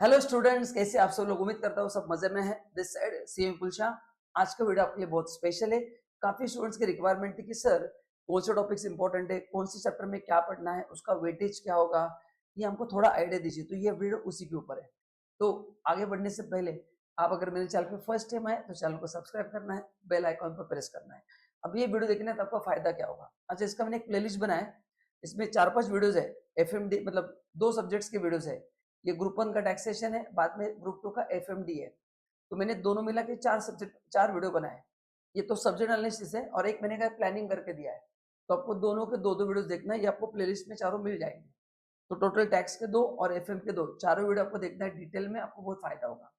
Hello students, कैसे आप सब लोग। उम्मीद करता हूँ सब मजे में है। दिस साइड सीएम कुलशा। आज का वीडियो आपके लिए बहुत स्पेशल है। काफी स्टूडेंट्स की रिक्वायरमेंट थी कि सर कौन से टॉपिक्स इंपॉर्टेंट है, कौन सी चैप्टर में क्या पढ़ना है, उसका वेटेज क्या होगा, ये हमको थोड़ा आइडिया दीजिए। तो ये वीडियो उसी के ऊपर है। तो आगे बढ़ने से पहले आप अगर मेरे चैनल पर फर्स्ट टाइम आए तो चैनल को सब्सक्राइब करना है, बेल आइकॉन पर प्रेस करना है। अब ये वीडियो देखना है तो आपका फायदा क्या होगा। अच्छा, इसका मैंने एक प्लेलिस्ट बनाया है, इसमें 4-5 वीडियोज है। एफएमडी मतलब 2 सब्जेक्ट्स के वीडियोज है। ये ग्रुप 1 का टैक्सेशन है, बाद में ग्रुप 2 का एफएमडी है। तो मैंने दोनों मिला के 4 वीडियो बनाए। ये तो सब्जेक्ट एनालिसिस है और एक मैंने का प्लानिंग करके दिया है। तो आपको दोनों के 2-2 वीडियोस देखना है, ये आपको प्लेलिस्ट में चारों मिल जाएंगे। तो टोटल टैक्स के 2 और एफएम के 2 चारों वीडियो आपको देखना है डिटेल में, आपको बहुत फायदा होगा।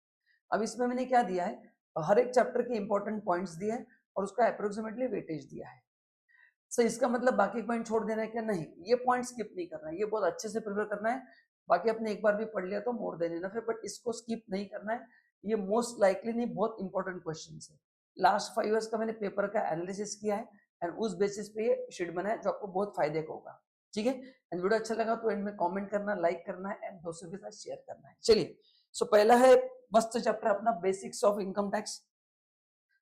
अब इसमें मैंने क्या दिया है, हर एक चैप्टर के इंपॉर्टेंट पॉइंट्स दिए हैं और उसका अप्रोक्सीमेटली वेटेज दिया है। सो इसका मतलब बाकी पॉइंट छोड़ देना है क्या? नहीं, ये पॉइंट स्किप नहीं करना है, ये बहुत अच्छे से प्रिपेयर करना है। बाकी आपने एक बार भी पढ़ लिया तो मोर देन इनफ है, बट इसको स्किप नहीं करना है। ये मोस्ट लाइकली नहीं, बहुत इंपॉर्टेंट क्वेश्चन है। लास्ट 5 ईयर्स का मैंने पेपर का एनालिसिस किया है एंड उस बेसिस पे ये शीट बनाया जो आपको बहुत फायदे का होगा। ठीक है, एंड वीडियो अच्छा लगा तो एंड में कमेंट करना, लाइक करना है एंड दोस्तों के साथ शेयर करना है। चलिए, सो पहला है मस्त चैप्टर अपना बेसिक्स ऑफ इनकम टैक्स।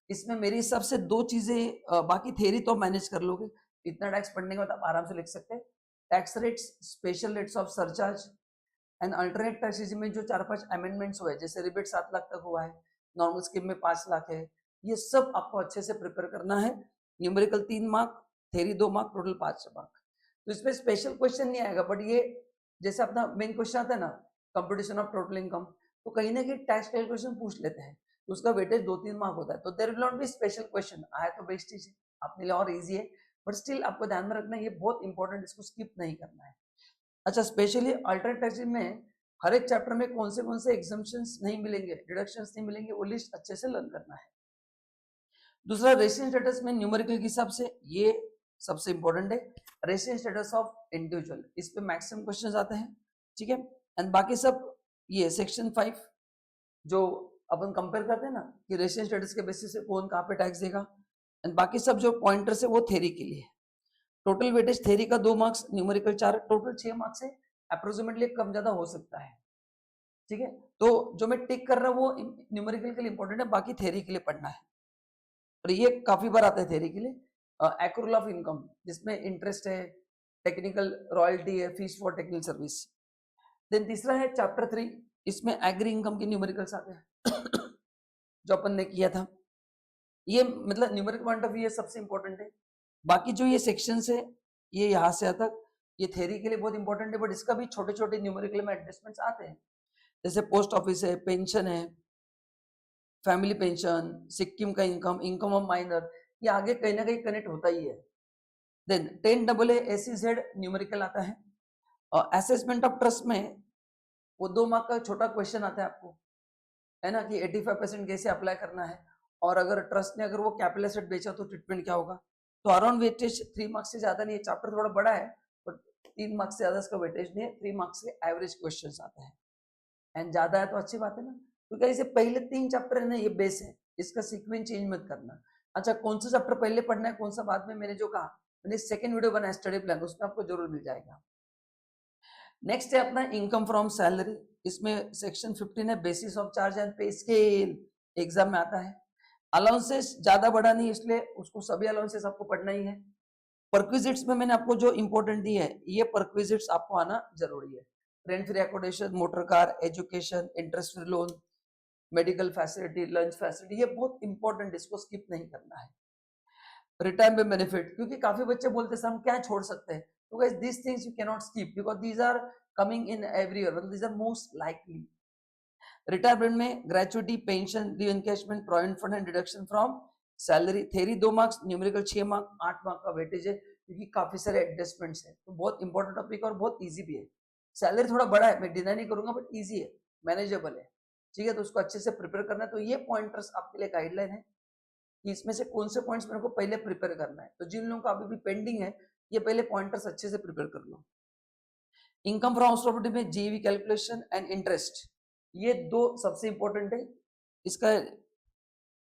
इसमें मेरे हिसाब से 2 चीजें, बाकी थ्योरी तो मैनेज कर लोगे। इतना टैक्स पढ़ने के बाद आप आराम से लिख सकते हैं। Tax rates, special rates of surcharge and alternate tax में जो 4-5 अमेंडमेंट्स हुए, जैसे रिबेट 7 लाख तक हुआ है, नॉर्मल स्कीम में 5 लाख है। ये सब आपको अच्छे से प्रिपेयर करना है। Numerical 3 mark, theory 2 mark, total 5 mark. तो इसमें स्पेशल क्वेश्चन नहीं आएगा, बट ये जैसे अपना मेन क्वेश्चन आता है ना, कंप्यूटेशन ऑफ टोटल इनकम, तो कहीं ना कहीं टैक्स कैलकुलेशन पूछ लेते हैं, तो उसका वेटेज 2-3 मार्क होता है। तो there will not be special question आया तो बेस्ट चीज है, अपने लिए और इजी है। बट स्टिल आपको ध्यान में रखना है, ये बहुत इंपॉर्टेंट, इसको स्किप नहीं करना है। अच्छा, स्पेशली अल्टरनेट टैक्स में हर एक चैप्टर में कौन से एग्जाम्पशंस नहीं मिलेंगे, डिडक्शंस नहीं मिलेंगे, वो लिस्ट अच्छे से लर्न करना है। दूसरा, रेसिडेंट स्टेटस में न्यूमेरिकल के हिसाब से ये सबसे इंपॉर्टेंट है। रेसिडेंट स्टेटस ऑफ इंडिविजुअल, इस पे मैक्सिमम क्वेश्चंस आते हैं। ठीक है, एंड बाकी सब ये सेक्शन 5 जो अपन कंपेयर करते हैं ना कि रेसिडेंट स्टेटस के बेसिस से कौन कहाँ पे टैक्स देगा, एंड बाकी सब जो पॉइंटर्स है वो थ्योरी के लिए। टोटल वेटेज थ्योरी का 2 मार्क्स, न्यूमेरिकल 4, टोटल 6 मार्क्स है। अप्रोक्सीमेटली कम ज्यादा हो सकता है। ठीक है, तो जो मैं टिक कर रहा हूँ वो न्यूमेरिकल के लिए इंपॉर्टेंट है, बाकी थ्योरी के लिए पढ़ना है। और ये काफी बार आता है थ्योरी के लिए। एक्रूल ऑफ इनकम, जिसमें इंटरेस्ट है, टेक्निकल रॉयल्टी है, fees for technical service. Then तीसरा है चैप्टर 3, इसमें एग्री इनकम के न्यूमेरिकल्स आते हैं जो अपन ने किया था। ये मतलब न्यूमेरिकल पॉइंट ऑफ व्यू ये सबसे इंपॉर्टेंट है। बाकी जो ये सेक्शंस है ये यहाँ से आता तक, ये थ्योरी के लिए बहुत इंपॉर्टेंट है, बट इसका भी छोटे छोटे न्यूमेरिकल में एडजस्टमेंट्स आते हैं। जैसे पोस्ट ऑफिस है, पेंशन है, फैमिली पेंशन, सिक्किम का इनकम, इनकम ऑफ माइनर, ये आगे कहीं ना कहीं कनेक्ट होता ही है। देन 10AA SEZ न्यूमेरिकल आता है। और असेसमेंट ऑफ ट्रस्ट में वो 2 मार्क का छोटा क्वेश्चन आता है आपको, है ना, कि 85% कैसे अप्लाई करना है, और अगर ट्रस्ट ने अगर वो कैपिटल एसेट बेचा तो ट्रीटमेंट क्या होगा। तो अराउंड वेटेज 3 मार्क्स से ज्यादा नहीं है, चैप्टर थोड़ा बड़ा है, बट 3 मार्क्स से ज्यादा इसका वेटेज नहीं है। 3 मार्क्स के एवरेज क्वेश्चन आते हैं, एंड ज्यादा है तो अच्छी बात है ना, क्योंकि इसे पहले 3 चैप्टर है ना, ये बेस है, इसका सीक्वेंस चेंज मत करना। अच्छा, कौन सा चैप्टर पहले पढ़ना है कौन सा बाद में, मैंने जो कहा, मैंने सेकंड वीडियो बनाया स्टडी प्लान, उसमें आपको जरूर मिल जाएगा। नेक्स्ट है अपना इनकम फ्रॉम सैलरी, इसमें सेक्शन 15 है, बेसिस ऑफ चार्ज एंड पे स्केल, एग्जाम में आता है। अलाउंसेस ज्यादा बड़ा नहीं, इसलिए उसको सभी अलाउंसेस आपको पढ़ना ही है। परक्विजिट्स में मैंने आपको जो इंपॉर्टेंट दी है, ये परक्विजिट्स आपको आना जरूरी है। Rent free accommodation, motor car, education, interest free loan, medical facility, lunch facility, ये बहुत इंपॉर्टेंट, इसको स्किप नहीं करना है। रिटायरमेंट बेनिफिट, क्योंकि काफी बच्चे बोलते हैं हम क्या छोड़ सकते हैं, तो guys this things you can not skip because these are coming in every year, मतलब these are most likely. Retirement में gratuity, pension, re encashment, provident fund and deduction from salary. Theory 2 marks, numerical 6 mark, 8 mark का weightage है, क्योंकि काफी सारे adjustments है। तो बहुत इंपॉर्टेंट टॉपिक और बहुत इजी भी है। सैलरी थोड़ा बड़ा है, मैं डिनाई नहीं करूंगा, बट इजी है, मैनेजेबल है। ठीक है, तो उसको अच्छे से प्रिपेयर करना है। तो ये पॉइंटर्स आपके लिए गाइडलाइन है कि इसमें से कौन से पॉइंट्स मेरे को पहले प्रिपेयर करना है। तो जिन लोगों का अभी भी पेंडिंग है, ये पहले पॉइंटर्स अच्छे से प्रिपेयर कर लो। इनकम फ्रॉम हाउस प्रॉपर्टी में जीवी कैलकुलेशन एंड इंटरेस्ट, ये 2 सबसे इंपॉर्टेंट है। इसका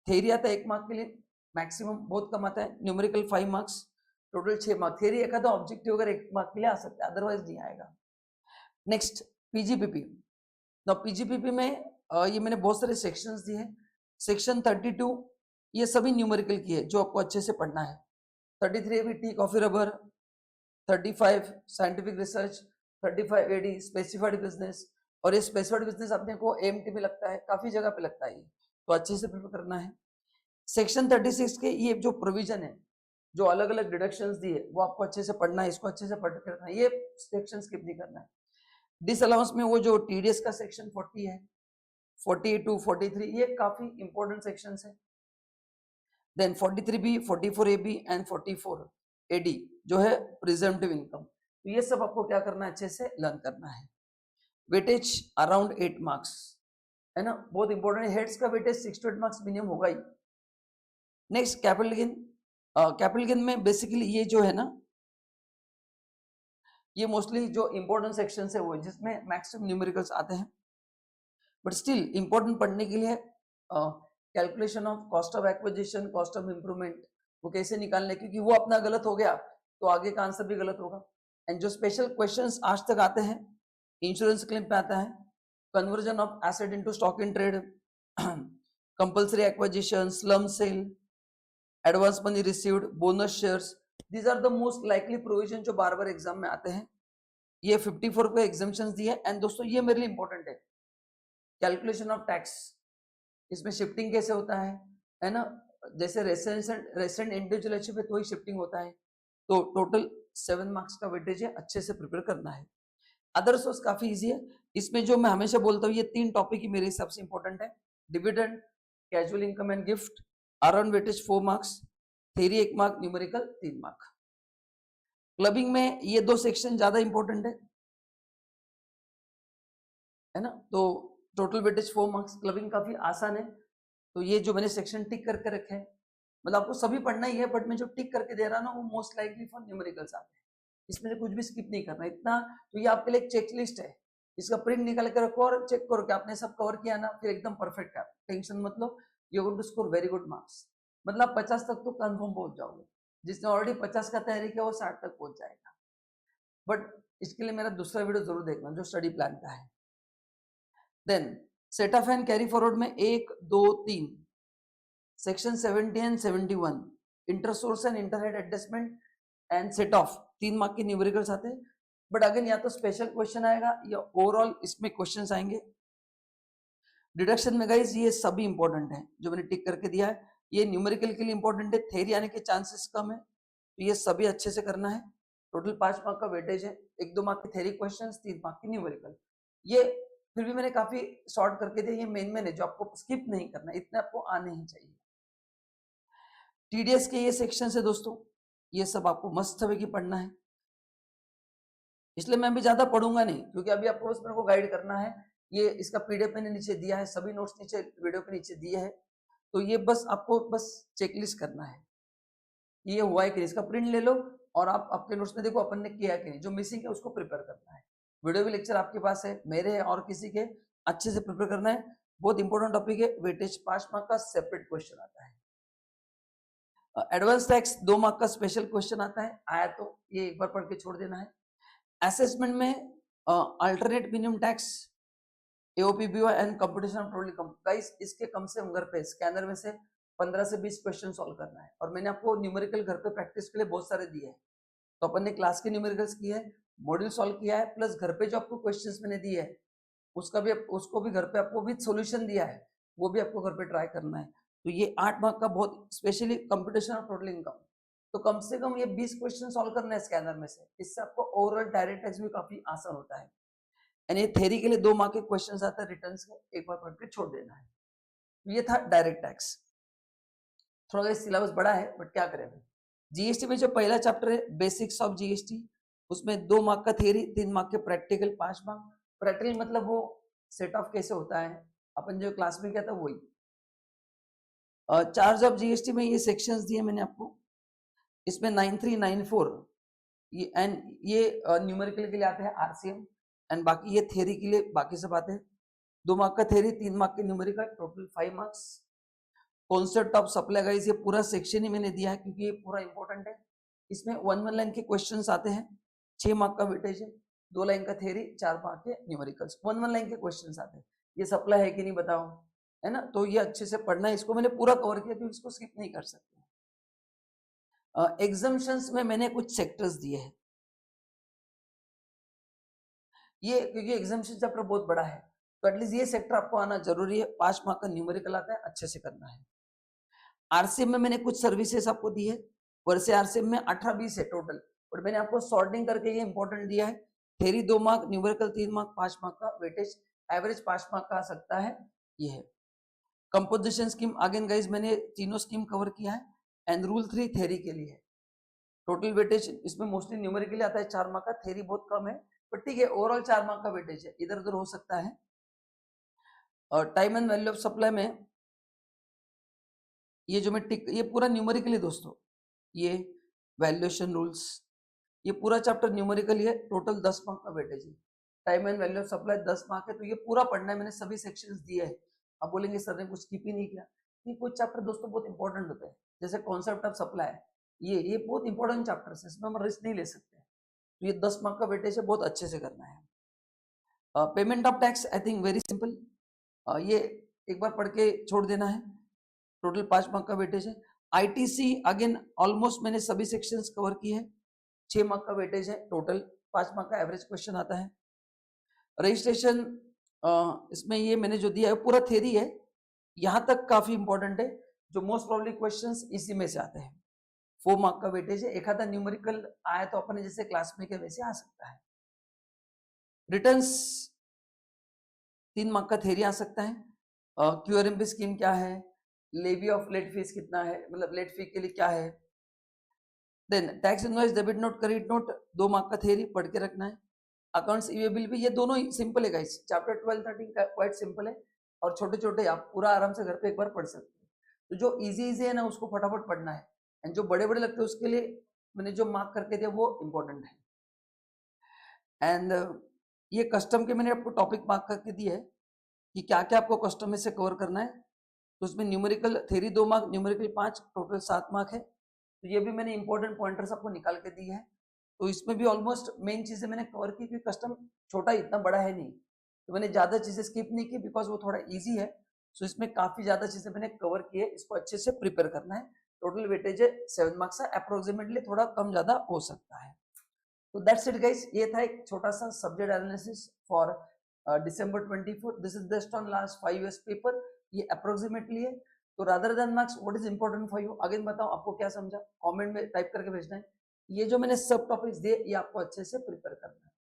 थ्योरी आता है 1 मार्क के लिए, मैक्सिमम बहुत कम आता है। Numerical 5 marks, total 6 mark. Theory एक आधा ऑब्जेक्टिव अगर 1 मार्क के लिए आ सकता है, अदरवाइज नहीं आएगा। नेक्स्ट, पीजीपीपी, ना पीजीपीपी में ये मैंने बहुत सारे सेक्शंस दिए हैं। सेक्शन 32 ये सभी न्यूमेरिकल की है जो आपको अच्छे से पढ़ना है। 33 भी tea coffee rubber, 35 scientific research, 35 AD specified business, और ये स्पेसिफाइड बिजनेस अपने को एएमटी में लगता है, काफी जगह पे लगता है, तो अच्छे से प्रिपेयर करना है। सेक्शन 36 के ये जो प्रोविजन है, जो अलग अलग डिडक्शंस दिए, वो आपको अच्छे से पढ़ना है, इसको अच्छे से पढ़ करना है, ये सेक्शन स्किप नहीं करना है। डिसअलाउंस में वो जो टीडीएस का सेक्शन 40 है, 48 टू 43, ये काफी इंपॉर्टेंट सेक्शंस है। Then 43B, 44AB and 44AD जो है प्रिजम्पटिव इनकम, तो ये सब आपको क्या करना है, अच्छे से लर्न करना है। वेटेज अराउंड 8 मार्क्स है ना, बहुत इंपॉर्टेंट है। हेड्स का वेटेज 6 to 8 मार्क्स मिनिमम होगा ही। Next capital gain, capital gain में बेसिकली ये जो है ना, ये मोस्टली जो इंपॉर्टेंट सेक्शन है वो जिसमें मैक्सिमम न्यूमेरिकल्स आते हैं, बट स्टिल इंपॉर्टेंट पढ़ने के लिए calculation of cost of acquisition, cost of improvement, वो कैसे निकालने, क्योंकि वो अपना गलत हो गया तो आगे का आंसर भी गलत होगा। एंड जो स्पेशल क्वेश्चंस आज तक आते हैं, इंश्योरेंस क्लेम पे आता है, conversion of asset into stock in trade, compulsory acquisition, slump sale, advance money received, bonus shares, these are the most likely provision जो बार बार एग्जाम में आते हैं। ये 54 को एग्जाम्पशंस दिए। एंड दोस्तों ये मेरे लिए इंपॉर्टेंट है, कैलकुलेशन ऑफ टैक्स, इसमें शिफ्टिंग कैसे होता है ना, जैसे रेसिडेंट इंडिविजुअल पे तो ही शिफ्टिंग होता है, तो टोटल 7 मार्क्स का वेटेज है, अच्छे से प्रिपेयर करना है। अदर सोर्स काफी इजी है, इसमें जो मैं हमेशा बोलता हूँ ये 3 टॉपिक ही मेरे हिसाब से इंपॉर्टेंट है, dividend, casual income and gift, around weightage 4 marks, theory 1 mark, numerical 3 mark. Clubbing में ये 2 सेक्शन ज्यादा इंपॉर्टेंट है ना, तो टोटल वेटेज 4 मार्क्स। क्लबिंग काफी आसान है, तो ये जो मैंने सेक्शन टिक करके रखे हैं, मतलब आपको सभी पढ़ना ही है, बट मैं जो टिक करके दे रहा ना वो मोस्ट लाइकली फॉर न्यूमेरिकल्स आते हैं, इसमें से कुछ भी स्किप नहीं करना इतना। तो ये आपके लिए एक चेकलिस्ट है, इसका प्रिंट निकाल के रखो और चेक करो कि आपने सब कवर किया ना, फिर एकदम परफेक्ट है, टेंशन मत लो, you going to score very good marks, मतलब 50 तक तो कंफर्म पहुंच जाओगे। जिसने ऑलरेडी 50 का तैयारी किया वो 60 तक पहुंच जाएगा। बट इसके लिए मेरा दूसरा वीडियो जरूर देखना जो स्टडी प्लान का है। Then set off and carry forward में 1, 2, 3, section 70 and 71, inter source and inter head adjustment and set off 3 mark के न्यूमेरिकल्स आते हैं, बट अगेन या तो स्पेशल क्वेश्चन आएगा या ओवरऑल इसमें क्वेश्चंस आएंगे। डिडक्शन में गाइस ये सभी इंपॉर्टेंट है जो मैंने टिक करके दिया है, ये न्यूमेरिकल के लिए इंपॉर्टेंट है, थ्योरी आने के चांसेस कम है, तो ये सभी अच्छे से करना है। टोटल 5 मार्क का वेटेज है, 1-2 मार्क के थ्योरी क्वेश्चंस, 3 मार्क की न्यूमेरिकल। ये फिर भी मैंने काफी शॉर्ट करके दिया, ये मेन है जो आपको स्किप नहीं करना, इतने आपको आने ही चाहिए। टीडीएस के ये सेक्शन है दोस्तों, ये सब आपको मस्त है कि पढ़ना है, इसलिए मैं भी ज्यादा पढ़ूंगा नहीं, क्योंकि अभी आपको बस मेरे को गाइड करना है। ये इसका पीडीएफ मैंने नीचे दिया है, सभी नोट्स नीचे वीडियो के नीचे दिए है, तो ये बस आपको बस चेकलिस्ट करना है, ये हुआ है कि इसका प्रिंट ले लो और आप अपने नोट्स में देखो अपन ने किया है कि नहीं, जो मिसिंग है उसको प्रिपेयर करना है। वीडियो भी लेक्चर आपके पास है, मेरे है और किसी के, अच्छे से प्रिपेयर करना है, बहुत इंपॉर्टेंट टॉपिक है। वेटेज 5 मार्क का सेपरेट क्वेश्चन आता है। एडवांस टैक्स 2 मार्क का स्पेशल क्वेश्चन आता है, आया तो ये एक बार पढ़ के छोड़ देना है। असेसमेंट में alternate minimum tax, AOP BOI and computation of total income, guys इसके कम से कम घर पे स्कैनर में से 15 से 20 क्वेश्चन सॉल्व करना है, और मैंने आपको न्यूमेरिकल घर पे प्रैक्टिस के लिए बहुत सारे दिए हैं, तो अपन ने क्लास के न्यूमेरिकल्स किए हैं, मॉड्यूल सॉल्व किया है, प्लस घर पे जो आपको क्वेश्चंस मैंने दिए हैं उसको भी घर पे आपको विद सॉल्यूशन दिया है, वो भी आपको घर पे ट्राई करना है। तो ये 8 मार्क का बहुत specially competition of total income, तो कम से कम ये 20 क्वेश्चन सॉल्व करना है स्कैनर में से, इससे आपको ओवरऑल डायरेक्ट टैक्स भी काफी आसान होता है। एंड ये थ्योरी के लिए 2 मार्क के क्वेश्चंस आते हैं रिटर्न्स के, एक बार पढ़ के छोड़ देना है। ये था डायरेक्ट टैक्स, थोड़ा सिलेबस बड़ा है बट क्या करें। जीएसटी में जो पहला चैप्टर है बेसिक्स ऑफ जीएसटी, उसमें 2 मार्क का थ्योरी, 3 मार्क के प्रैक्टिकल, 5 मार्क। प्रैक्टिकल मतलब वो सेट ऑफ कैसे होता है, अपन जो क्लास में किया था वही। चार्ज ऑफ जीएसटी में ये सेक्शंस दिए मैंने आपको, इसमें 9394 ये एंड ये न्यूमेरिकल के लिए आते हैं आरसीएम, एंड बाकी ये थ्योरी के लिए बाकी सब आते हैं। 2 मार्क का थ्योरी, 3 मार्क के numerical, total 5 marks. Concept of supply guys ये पूरा सेक्शन ही मैंने दिया है क्योंकि ये पूरा इंपॉर्टेंट है, इसमें 1 लाइन के क्वेश्चंस आते हैं, 6 मार्क का वेटेज है। 2 लाइन का थ्योरी, 4 मार्क के न्यूमेरिकल्स, 1 लाइन के क्वेश्चन आते हैं। ये सप्लाई है कि नहीं बताओ, है ना? तो ये अच्छे से पढ़ना है, इसको मैंने पूरा कवर किया क्योंकि इसको स्किप नहीं कर सकते। एग्जाम्पशंस में मैंने कुछ सेक्टर्स दिए हैं, ये क्योंकि एग्जाम्पशन चैप्टर बहुत बड़ा है तो एटलीस्ट ये सेक्टर आपको आना जरूरी है। 5 मार्क का न्यूमेरिकल आता है, अच्छे से करना है। आरसीएम में मैंने कुछ सर्विसेज आपको दी है, वैसे आरसीएम में 18-20 है टोटल, और मैंने आपको सॉर्टिंग करके ये इंपॉर्टेंट दिया है। Theory 2 mark, numerical 3 mark, 5 mark का वेटेज, एवरेज 5 मार्क का आ सकता है। ये है कंपोजिशन स्कीम, अगेन गाइज मैंने तीनों स्कीम कवर किया है। एंड रूल 3 थेरी के लिए है। टोटल वेटेज इसमें मोस्टली न्यूमेरिकली आता है 4 मार्क का, थेरी बहुत कम है, बट ठीक है ओवरऑल 4 मार्क का वेटेज है, इधर उधर हो सकता है। और time and value of supply में ये जो मैं टिक, ये पूरा न्यूमेरिकली दोस्तों, ये वैल्यूएशन रूल्स, ये पूरा चैप्टर न्यूमेरिकली है, टोटल 10 मार्क का वेटेज है। Time and value of supply 10 mark है, तो ये पूरा पढ़ना है, मैंने सभी सेक्शंस दिए हैं। अब बोलेंगे सर ने कुछ स्किप ही नहीं किया, ये कुछ चैप्टर दोस्तों बहुत इंपॉर्टेंट होते हैं, जैसे कॉन्सेप्ट ऑफ सप्लाई, ये बहुत इंपॉर्टेंट चैप्टर है, इसमें हम रिस्क नहीं ले सकते। तो ये 10 मार्क का वेटेज है, बहुत अच्छे से करना है। Payment of tax I think very simple, ये एक बार पढ़ के छोड़ देना है, टोटल 5 मार्क का वेटेज है। आईटीसी अगेन ऑलमोस्ट मैंने सभी सेक्शंस कवर किए हैं, 6 मार्क का वेटेज है, टोटल 5 मार्क का एवरेज क्वेश्चन आता है। रजिस्ट्रेशन इसमें ये मैंने जो दिया है पूरा थ्योरी है, यहां तक काफी इंपॉर्टेंट है, जो मोस्ट प्रॉब्ली क्वेश्चंस इसी में से आते हैं। 4 मार्क का वेटेज है, एक आधा न्यूमेरिकल आया तो अपने जैसे क्लास में के वैसे आ सकता है। रिटर्न्स 3 मार्क का थ्योरी आ सकता है। क्यूआरएमपी स्कीम क्या है, लेवी ऑफ लेट फीस कितना है, मतलब लेट फी के लिए क्या है। Then tax invoice, debit note, credit note, 2 mark का थ्योरी पढ़ के रखना है। अकाउंट्स इवेबल भी, ये दोनों ही सिंपल है गाइस, चैप्टर 12-13 क्वाइट सिंपल है, और छोटे छोटे आप पूरा आराम से घर पे एक बार पढ़ सकते हैं। तो जो इजी है ना उसको फटाफट पढ़ना है, एंड जो बड़े बड़े लगते हैं उसके लिए मैंने जो मार्क करके दिया वो इंपॉर्टेंट है। एंड ये कस्टम के मैंने आपको टॉपिक मार्क करके दिए है कि क्या क्या आपको कस्टम में से कवर करना है। तो उसमें numerical theory 2 mark, numerical 5, total 7 mark है। तो ये भी मैंने इंपॉर्टेंट पॉइंटर्स आपको निकाल के दिए हैं। तो इसमें भी ऑलमोस्ट मेन चीजें मैंने कवर की, क्योंकि कस्टम छोटा इतना बड़ा है नहीं, तो मैंने ज्यादा चीजें स्किप नहीं की बिकॉज वो थोड़ा इजी है। सो इसमें काफी ज्यादा चीजें मैंने कवर की है, इसको अच्छे से प्रिपेयर करना है। टोटल वेटेज है 7 मार्क्स का, अप्रोक्सीमेटली थोड़ा कम ज्यादा हो सकता है। तो दैट्स इट गाइस, ये था एक छोटा सा subject analysis for December 24। This is based on last 5 years paper, ये अप्रोक्सीमेटली है। तो rather than marks, what is important for you, again बताओ आपको क्या समझा, कमेंट में टाइप करके भेजना है। ये जो मैंने सब टॉपिक्स दिए ये आपको अच्छे से प्रिपेयर करना है।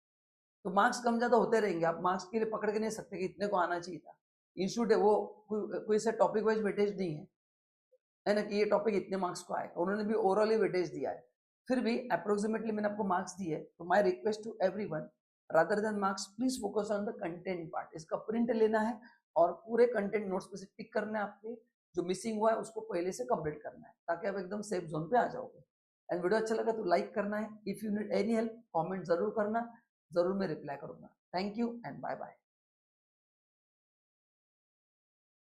तो मार्क्स कम ज्यादा होते रहेंगे, आप मार्क्स के लिए पकड़ के नहीं सकते कि इतने को आना चाहिए था। इंस्टीट्यूट है वो, कोई से टॉपिक वाइज वेटेज नहीं है ना, कि ये टॉपिक इतने मार्क्स को आएगा, उन्होंने भी ओवरऑल ही वेटेज दिया है। फिर भी अप्रोक्सीमेटली मैंने आपको मार्क्स दिए, तो my request to everyone, rather than marks please focus on the content part. इसका प्रिंट लेना है और पूरे कंटेंट नोट्स पे से टिक करना है, आपके जो मिसिंग हुआ है उसको पहले से कंप्लीट करना है, ताकि आप एकदम सेफ जोन पे आ जाओगे। एंड वीडियो अच्छा लगा तो लाइक करना है, if you need any help comment जरूर करना, जरूर मैं रिप्लाई करूंगा। Thank you and bye bye.